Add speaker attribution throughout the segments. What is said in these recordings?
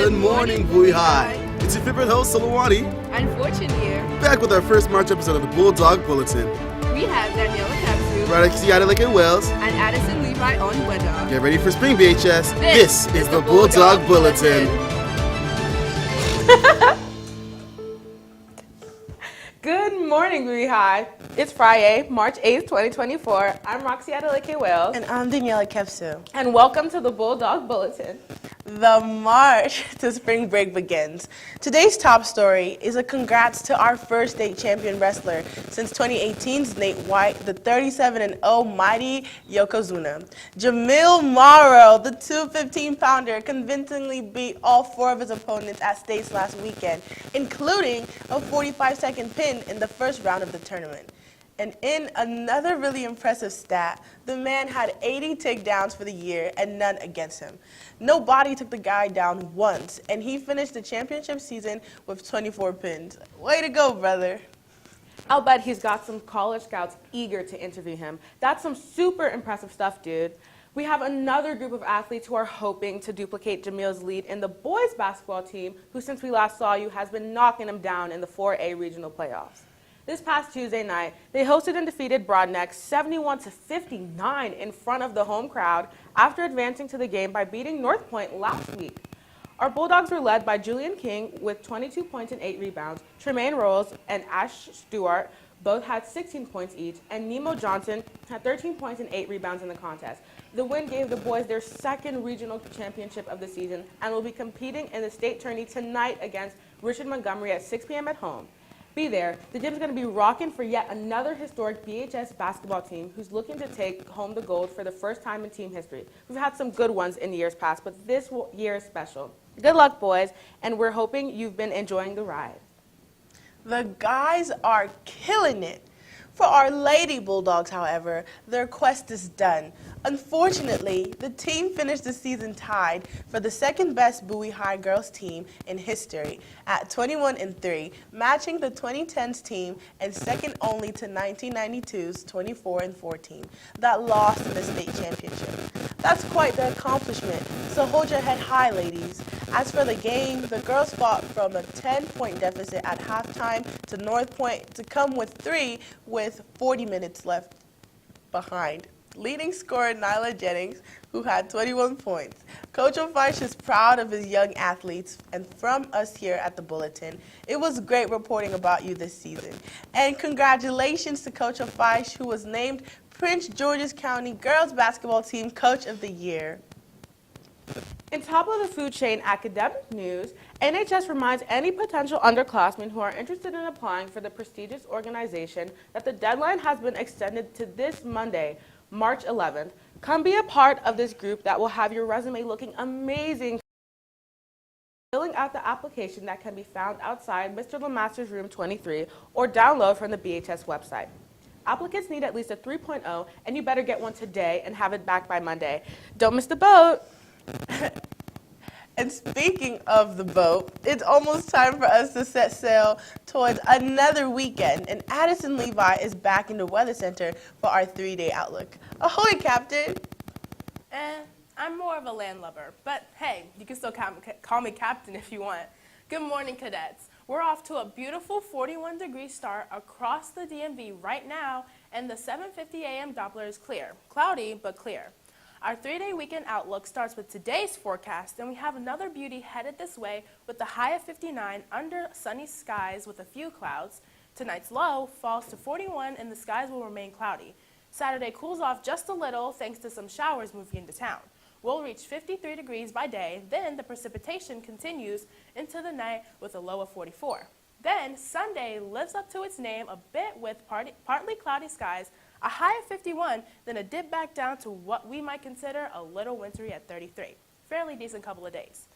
Speaker 1: Good morning, Bui High. It's your favorite host, Salawani.
Speaker 2: And Fortune here.
Speaker 1: Back with our first March episode of the Bulldog Bulletin.
Speaker 2: We have Daniella, Kepsu,
Speaker 1: Adeleke-Wales,
Speaker 2: and Addison, Levi on weather.
Speaker 1: Get ready for spring BHS. This is the Bulldog Bulletin.
Speaker 3: Good morning, Levi. It's Friday, March 8th, 2024. I'm Roxy Adeleke-Wales.
Speaker 4: And I'm Daniella, Kepsu.
Speaker 3: And welcome to the Bulldog Bulletin.
Speaker 4: The march to spring break begins. Today's top story is a congrats to our first state champion wrestler since 2018's Nate White, the 37-0 mighty Yokozuna. Jamil Morrow, the 215-pounder, convincingly beat all four of his opponents at states last weekend, including a 45-second pin in the first round of the tournament. And in another really impressive stat, the man had 80 takedowns for the year and none against him. Nobody took the guy down once, and he finished the championship season with 24 pins. Way to go, brother.
Speaker 3: I'll bet he's got some college scouts eager to interview him. That's some super impressive stuff, dude. We have another group of athletes who are hoping to duplicate Jamil's lead in the boys basketball team, who since we last saw you has been knocking him down in the 4A regional playoffs. This past Tuesday night, they hosted and defeated Broadneck 71-59 in front of the home crowd after advancing to the game by beating North Point last week. Our Bulldogs were led by Julian King with 22 points and 8 rebounds. Tremaine Rolls and Ash Stewart both had 16 points each, and Nemo Johnson had 13 points and 8 rebounds in the contest. The win gave the boys their second regional championship of the season and will be competing in the state tourney tonight against Richard Montgomery at 6 p.m. at home. Be there. The gym's going to be rocking for yet another historic BHS basketball team who's looking to take home the gold for the first time in team history. We've had some good ones in years past, but this year is special. Good luck, boys, and we're hoping you've been enjoying the ride.
Speaker 4: The guys are killing it. For our Lady Bulldogs, however, their quest is done. Unfortunately, the team finished the season tied for the second best Bowie High girls team in history at 21-3, matching the 2010s team and second only to 1992's 24-14 that lost in the state championship. That's quite the accomplishment, so hold your head high, ladies. As for the game, the girls fought from a 10-point deficit at halftime to North Point to come with 3 with 40 minutes left behind. Leading scorer Nyla Jennings, who had 21 points. Coach O'Feish is proud of his young athletes, and from us here at the Bulletin, it was great reporting about you this season. And congratulations to Coach O'Feish, who was named Prince George's County Girls Basketball Team Coach of the Year.
Speaker 3: In top of the food chain academic news, NHS reminds any potential underclassmen who are interested in applying for the prestigious organization that the deadline has been extended to this Monday, March 11th. Come be a part of this group that will have your resume looking amazing. Filling out the application that can be found outside Mr. Lemaster's room 23 or download from the BHS website. Applicants need at least a 3.0, and you better get one today and have it back by Monday. Don't miss the boat.
Speaker 4: And speaking of the boat, it's almost time for us to set sail towards another weekend, and Addison Levi is back in the Weather Center for our 3-day outlook. Ahoy, Captain!
Speaker 5: I'm more of a landlubber, but hey, you can still call me Captain if you want. Good morning, cadets. We're off to a beautiful 41-degree start across the DMV right now, and the 7:50 a.m. Doppler is clear. Cloudy, but clear. Our 3-day weekend outlook starts with today's forecast, and we have another beauty headed this way with the high of 59 under sunny skies with a few clouds. Tonight's low falls to 41, and the skies will remain cloudy. Saturday cools off just a little thanks to some showers moving into town. We'll reach 53 degrees by day, then the precipitation continues into the night with a low of 44. Then Sunday lives up to its name a bit with partly cloudy skies, a high of 51, then a dip back down to what we might consider a little wintry at 33. Fairly decent couple of days.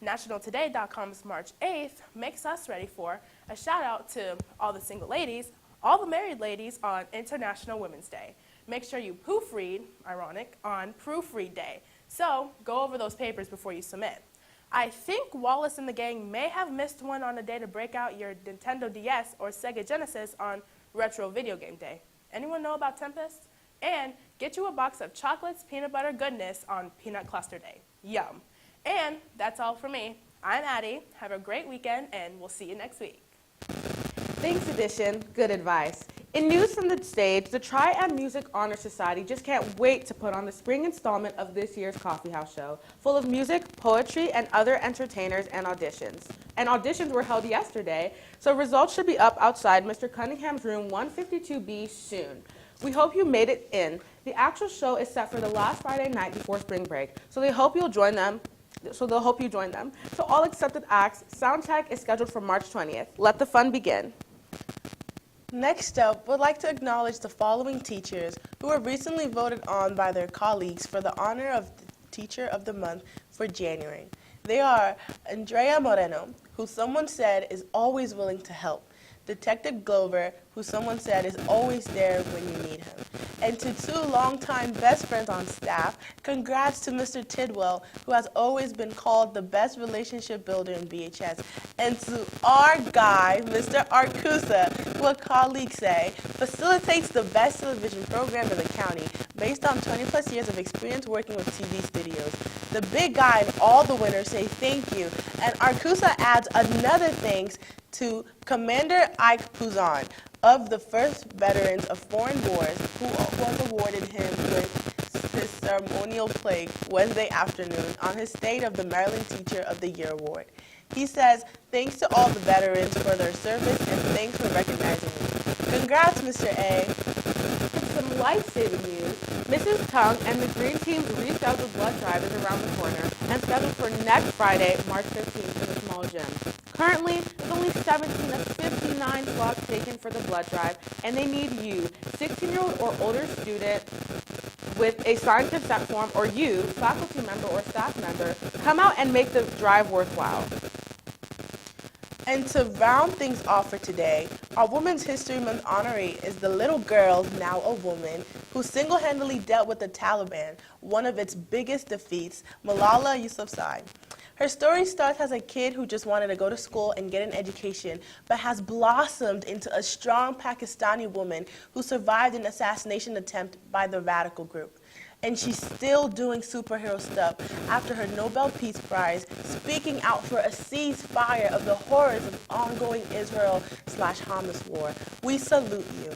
Speaker 5: NationalToday.com's March 8th makes us ready for a shout out to all the single ladies, all the married ladies on International Women's Day. Make sure you proofread, ironic, on Proofread Day. So go over those papers before you submit. I think Wallace and the gang may have missed one on the day to break out your Nintendo DS or Sega Genesis on Retro Video Game Day. Anyone know about Tempest? And get you a box of chocolates peanut butter goodness on Peanut Cluster Day. Yum. And that's all for me. I'm Addie. Have a great weekend, and we'll see you next week.
Speaker 3: Thanks, Edition. Good advice. In news from the stage, the Tri-M Music Honor Society just can't wait to put on the spring installment of this year's Coffee House show, full of music, poetry, and other entertainers and auditions. And auditions were held yesterday, so results should be up outside Mr. Cunningham's room 152B soon. We hope you made it in. The actual show is set for the last Friday night before spring break, so they'll hope you join them. So all accepted acts, sound check is scheduled for March 20th. Let the fun begin.
Speaker 4: Next up, we'd like to acknowledge the following teachers who were recently voted on by their colleagues for the honor of the Teacher of the Month for January. They are Andrea Moreno, who someone said is always willing to help. Detective Glover, who someone said is always there when you need him. And to two longtime best friends on staff, congrats to Mr. Tidwell, who has always been called the best relationship builder in BHS. And to our guy, Mr. Arcusa, who a colleagues say facilitates the best television program in the county based on 20 plus years of experience working with TV studios. The big guy and all the winners say thank you. And Arcusa adds another thanks to Commander Ike Puzon of the first veterans of foreign wars, who was awarded him with his ceremonial plaque Wednesday afternoon on his State of the Maryland Teacher of the Year award. He says, thanks to all the veterans for their service and thanks for recognizing me. Congrats, Mr. A.
Speaker 3: Some life-saving news. Mrs. Tung and the Green Team's rescheduled blood drive is around the corner and scheduled for next Friday, March 15th in the small gym. Currently, there's only 17 of 59 slots taken for the blood drive, and they need you, 16-year-old or older student with a signed consent form, or you, faculty member or staff member, come out and make the drive worthwhile.
Speaker 4: And to round things off for today, our Women's History Month honoree is the little girl, now a woman, who single-handedly dealt with the Taliban, one of its biggest defeats, Malala Yousafzai. Her story starts as a kid who just wanted to go to school and get an education, but has blossomed into a strong Pakistani woman who survived an assassination attempt by the radical group. And she's still doing superhero stuff after her Nobel Peace Prize, speaking out for a ceasefire of the horrors of ongoing Israel/Hamas war. We salute you.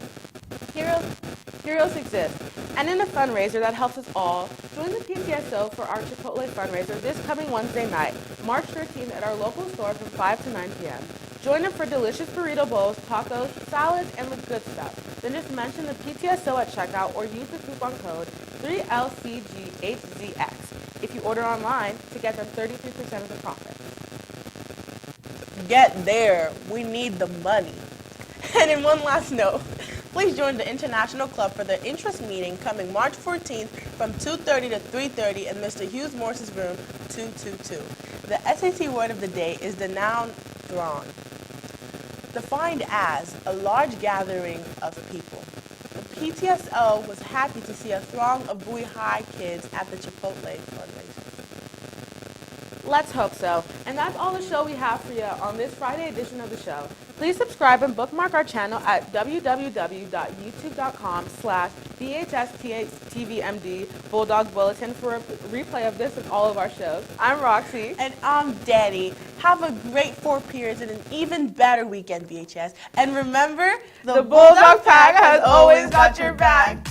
Speaker 3: Heroes exist. And in a fundraiser that helps us all, join the PTSO for our Chipotle fundraiser this coming Wednesday night, March 13th at our local store from 5 to 9 p.m. Join them for delicious burrito bowls, tacos, salads, and the good stuff. Then just mention the PTSO at checkout or use the coupon code 3LCGHZX if you order online to get them 33% of the profits.
Speaker 4: Get there. We need the money. And in one last note, please join the International Club for their interest meeting coming March 14th from 2:30 to 3:30 in Mr. Hughes Morse's room 222. The SAT word of the day is the noun throng, defined as a large gathering of people. The PTSO was happy to see a throng of Bowie High kids at the Chipotle fundraiser.
Speaker 3: Let's hope so. And that's all the show we have for you on this Friday edition of the show. Please subscribe and bookmark our channel at www.youtube.com/BHSTVMD Bulldog Bulletin for a replay of this and all of our shows. I'm Roxy.
Speaker 4: And I'm Danny. Have a great 4 periods and an even better weekend, BHS. And remember,
Speaker 3: The Bulldog Pack has always got your back.